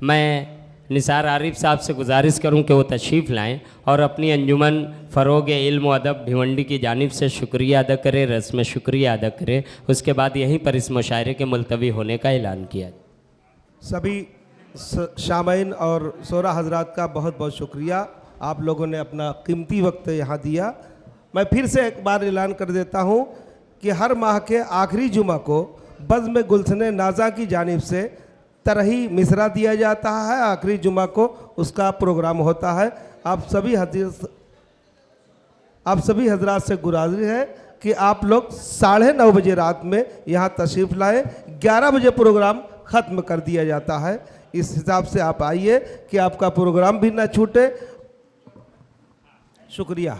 मैं निसार आरिफ साहब से गुजारिश करूं कि वो तशरीफ़ लाएं और अपनी अंजुमन फ़रोग़ इल्म व अदब भिवंडी की जानिब से शुक्रिया अदा करें, रस्म शुक्रिया अदा करें। उसके बाद यहीं पर इस मुशायरे के मुलतवी होने का ऐलान किया। सभी शामीन और सोरा हजरात का बहुत बहुत शुक्रिया, आप लोगों ने अपना कीमती वक्त यहाँ दिया। मैं फिर से एक बार ऐलान कर देता हूँ कि हर माह के आखिरी जुमा को बज़्म गुलशन नाजा की जानिब से तरही मिसरा दिया जाता है। आखिरी जुमा को उसका प्रोग्राम होता है। आप सभी हजरात से गुजारिश है कि आप लोग 9:30 बजे रात में यहाँ तशरीफ़ लाएँ। 11 बजे प्रोग्राम ख़त्म कर दिया जाता है। इस हिसाब से आप आइए कि आपका प्रोग्राम भी ना छूटे। शुक्रिया।